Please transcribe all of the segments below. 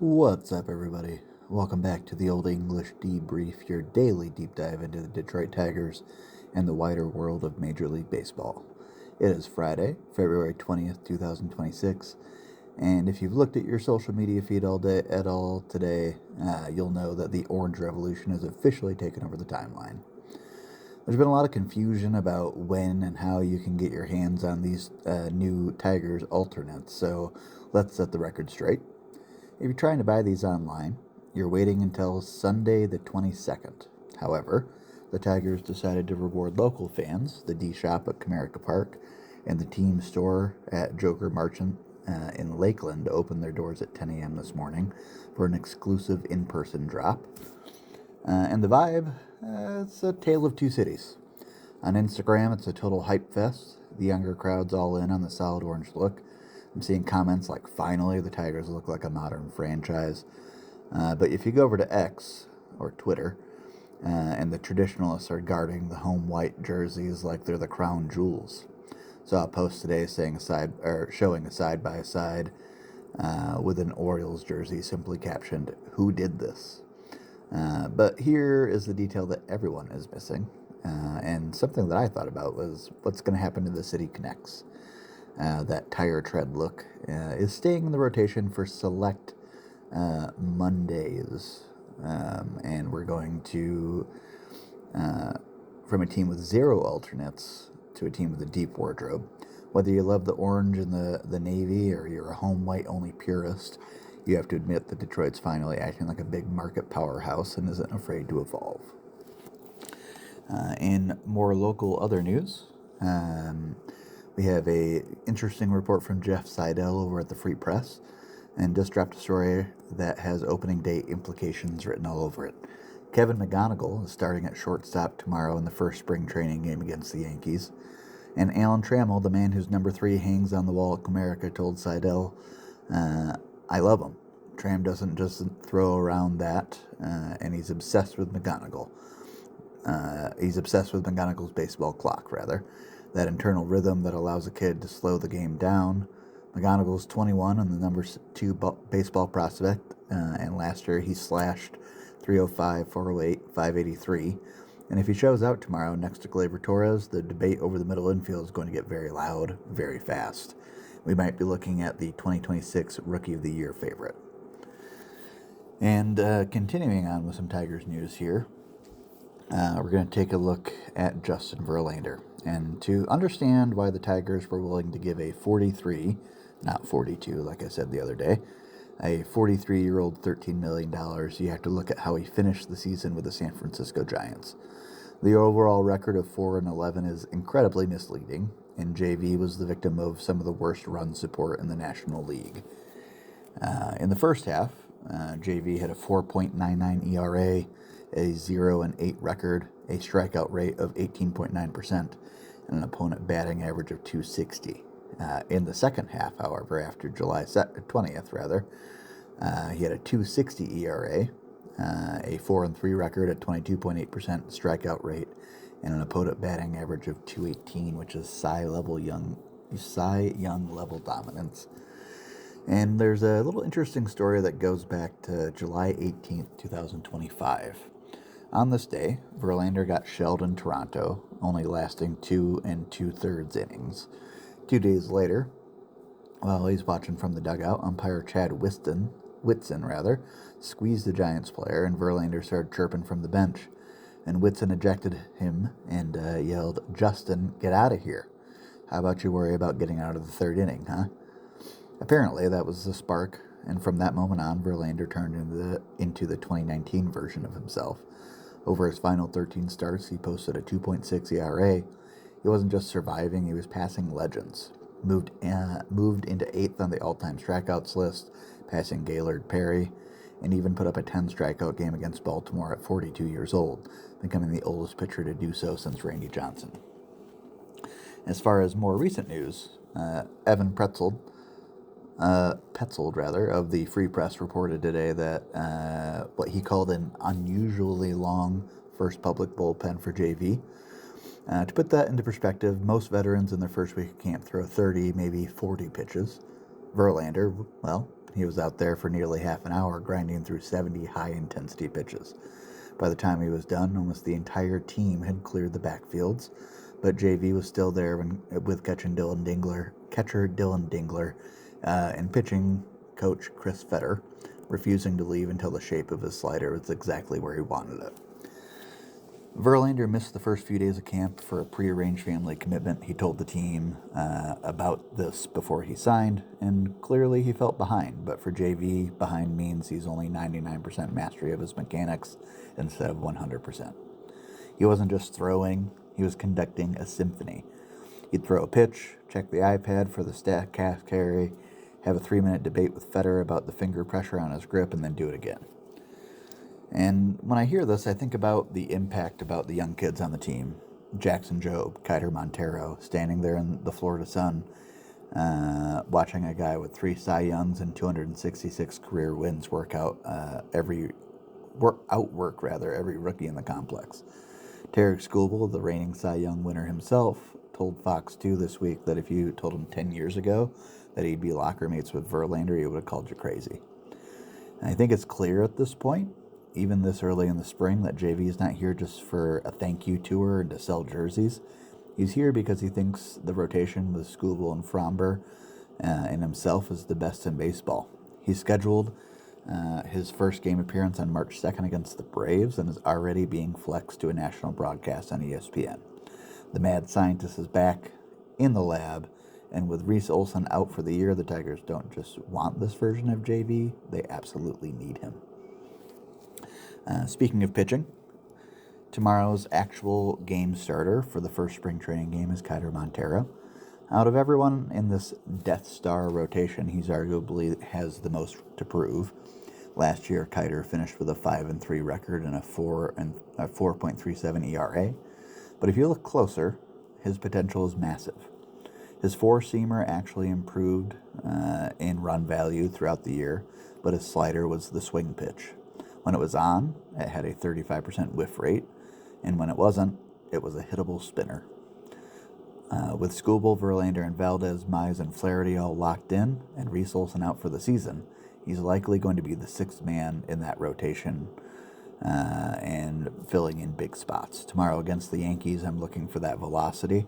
What's up, everybody? Welcome back to the Old English Debrief, your daily deep dive into the Detroit Tigers and the wider world of Major League Baseball. It is Friday, February 20th, 2026, and if you've looked at your social media feed all day at all today, you'll know that the Orange Revolution has officially taken over the timeline. There's been a lot of confusion about when and how you can get your hands on these new Tigers alternates, so let's set the record straight. If you're trying to buy these online, you're waiting until Sunday the 22nd. However, the Tigers decided to reward local fans, the D-Shop at Comerica Park, and the team store at Joker Marchant in Lakeland opened their doors at 10 a.m. this morning for an exclusive in-person drop. And the vibe, it's a tale of two cities. On Instagram, it's a total hype fest. The younger crowd's all in on the solid orange look. I'm seeing comments like, finally, the Tigers look like a modern franchise. But if you go over to X, or Twitter, and the traditionalists are guarding the home white jerseys like they're the crown jewels. Saw a post today showing a side-by-side with an Orioles jersey simply captioned, "Who did this?" But here is the detail that everyone is missing. And something that I thought about was what's going to happen to the City Connects. That tire tread look is staying in the rotation for select Mondays. And we're going to, from a team with zero alternates to a team with a deep wardrobe. Whether you love the orange and the navy or you're a home white only purist, you have to admit that Detroit's finally acting like a big market powerhouse and isn't afraid to evolve. In more local other news, we have a interesting report from Jeff Seidel over at the Free Press, and just dropped a story that has opening day implications written all over it. Kevin McGonigle is starting at shortstop tomorrow in the first spring training game against the Yankees, and Alan Trammell, the man whose number 3 hangs on the wall at Comerica, told Seidel, "I love him. Tram doesn't just throw around that, and he's obsessed with McGonigle. He's obsessed with McGonigle's baseball clock, rather. That internal rhythm that allows a kid to slow the game down. McGonigle's 21 and the number 2 baseball prospect, and last year he slashed 305, 408, 583. And if he shows out tomorrow next to Gleyber Torres, the debate over the middle infield is going to get very loud, very fast. We might be looking at the 2026 Rookie of the Year favorite." And continuing on with some Tigers news here, we're going to take a look at Justin Verlander. And to understand why the Tigers were willing to give a 43, not 42 like I said the other day, a 43-year-old $13 million, you have to look at how he finished the season with the San Francisco Giants. The overall record of 4-11 is incredibly misleading, and JV was the victim of some of the worst run support in the National League. In the first half, JV had a 4.99 ERA, a 0-8 record, a strikeout rate of 18.9%, and an opponent batting average of .260. In the second half, however, after July 20th, he had a .260 ERA, a 4-3 record, a 22.8% strikeout rate, and an opponent batting average of .218, which is Cy Young level dominance. And there's a little interesting story that goes back to July 18th, 2025. On this day, Verlander got shelled in Toronto, only lasting 2 2/3 innings. 2 days later, while he's watching from the dugout, umpire Chad Whitson squeezed the Giants player, and Verlander started chirping from the bench. And Whitson ejected him and yelled, "Justin, get out of here. How about you worry about getting out of the 3rd inning, huh?" Apparently, that was the spark, and from that moment on, Verlander turned into the 2019 version of himself. Over his final 13 starts, he posted a 2.6 ERA. He wasn't just surviving, he was passing legends. Moved into 8th on the all-time strikeouts list, passing Gaylord Perry, and even put up a 10-strikeout game against Baltimore at 42 years old, becoming the oldest pitcher to do so since Randy Johnson. As far as more recent news, Evan Petzold of the Free Press reported today that what he called an unusually long first public bullpen for JV. To put that into perspective, most veterans in their first week of camp throw 30, maybe 40 pitches. Verlander, well, He was out there for nearly half an hour grinding through 70 high-intensity pitches. By the time he was done, almost the entire team had cleared the backfields, but JV was still there with catcher Dylan Dingler, and pitching coach Chris Fetter, refusing to leave until the shape of his slider was exactly where he wanted it. Verlander missed the first few days of camp for a prearranged family commitment. He told the team about this before he signed, and clearly he felt behind. But for JV, behind means he's only 99% mastery of his mechanics instead of 100%. He wasn't just throwing, he was conducting a symphony. He'd throw a pitch, check the iPad for the Statcast carry, have a 3-minute debate with Fetter about the finger pressure on his grip, and then do it again. And when I hear this, I think about the impact about the young kids on the team. Jackson Jobe, Keider Montero, standing there in the Florida sun, watching a guy with 3 Cy Youngs and 266 career wins outwork every rookie in the complex. Tarek Skubal, the reigning Cy Young winner himself, told Fox 2 this week that if you told him 10 years ago that he'd be locker mates with Verlander, he would have called you crazy. And I think it's clear at this point, even this early in the spring, that JV is not here just for a thank you tour and to sell jerseys. He's here because he thinks the rotation with Skubal and Fromber and himself is the best in baseball. He scheduled his first game appearance on March 2nd against the Braves and is already being flexed to a national broadcast on ESPN. The mad scientist is back in the lab, and with Reese Olson out for the year, the Tigers don't just want this version of JV, they absolutely need him. Speaking of pitching, tomorrow's actual game starter for the first spring training game is Keider Montero. Out of everyone in this Death Star rotation, he's arguably has the most to prove. Last year, Keider finished with a 5-3 record and a 4.37 ERA. But if you look closer, his potential is massive. His four-seamer actually improved in run value throughout the year, but his slider was the swing pitch. When it was on, it had a 35% whiff rate, and when it wasn't, it was a hittable spinner. With Skubal, Verlander, and Valdez, Mize, and Flaherty all locked in, and Reese Olson out for the season, he's likely going to be the 6th man in that rotation and filling in big spots. Tomorrow against the Yankees, I'm looking for that velocity.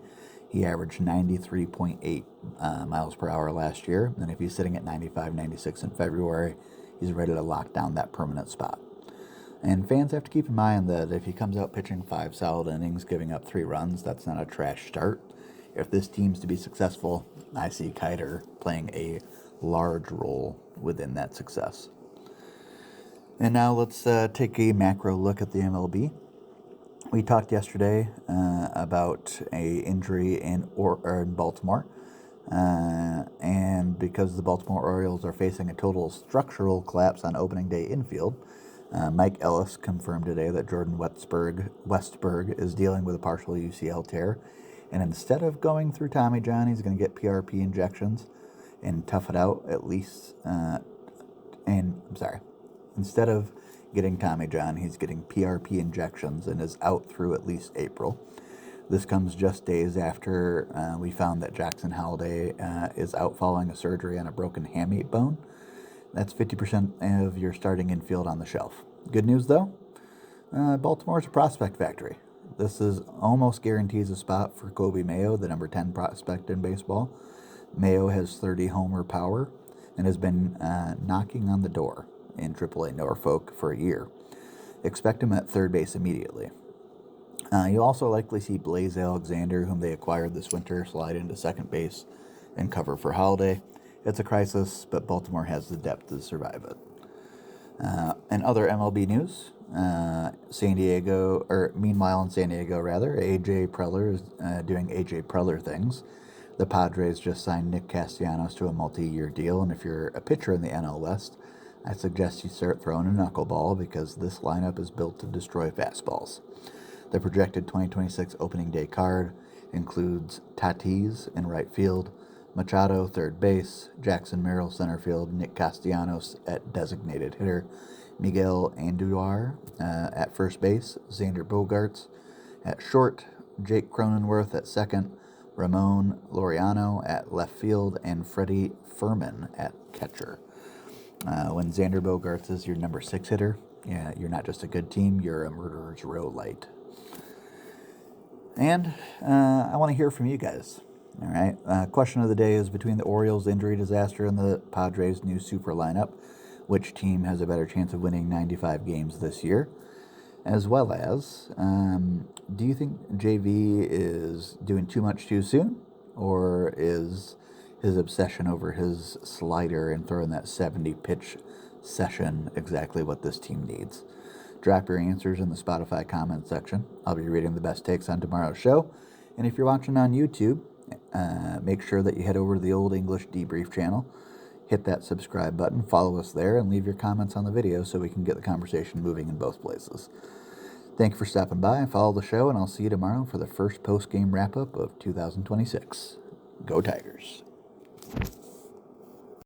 He averaged 93.8 miles per hour last year, and if he's sitting at 95, 96 in February, he's ready to lock down that permanent spot. And fans have to keep in mind that if he comes out pitching 5 solid innings, giving up 3 runs, that's not a trash start. If this team's to be successful, I see Keider playing a large role within that success. And now let's take a macro look at the MLB. We talked yesterday about a injury in Baltimore, and because the Baltimore Orioles are facing a total structural collapse on opening day infield, Mike Ellis confirmed today that Jordan Westberg is dealing with a partial UCL tear, and instead of going through Tommy John, he's going to get PRP injections and tough it out at least. Instead of getting Tommy John, he's getting PRP injections and is out through at least April. This comes just days after we found that Jackson Holliday is out following a surgery on a broken hamate bone. That's 50% of your starting infield on the shelf. Good news, though, Baltimore's a prospect factory. This is almost guarantees a spot for Kobe Mayo, the number 10 prospect in baseball. Mayo has 30 homer power and has been knocking on the door in AAA Norfolk for a year. Expect him at third base immediately. You'll also likely see Blaze Alexander, whom they acquired this winter, slide into second base and cover for Holliday. It's a crisis, but Baltimore has the depth to survive it. And other MLB news, meanwhile in San Diego, AJ Preller is doing AJ Preller things. The Padres just signed Nick Castellanos to a multi-year deal, and if you're a pitcher in the NL West, I suggest you start throwing a knuckleball because this lineup is built to destroy fastballs. The projected 2026 opening day card includes Tatis in right field, Machado third base, Jackson Merrill center field, Nick Castellanos at designated hitter, Miguel Andujar at first base, Xander Bogaerts at short, Jake Cronenworth at second, Ramon Laureano at left field, and Freddie Furman at catcher. When Xander Bogaerts is your number 6 hitter, yeah, you're not just a good team, you're a murderer's row light. And I want to hear from you guys. All right. Question of the day is, between the Orioles' injury disaster and the Padres' new super lineup, which team has a better chance of winning 95 games this year? As well as, do you think JV is doing too much too soon? Or is his obsession over his slider and throwing that 70-pitch session exactly what this team needs? Drop your answers in the Spotify comment section. I'll be reading the best takes on tomorrow's show. And if you're watching on YouTube, make sure that you head over to the Old English Debrief channel, hit that subscribe button, follow us there, and leave your comments on the video so we can get the conversation moving in both places. Thank you for stopping by. Follow the show, and I'll see you tomorrow for the first post-game wrap-up of 2026. Go Tigers.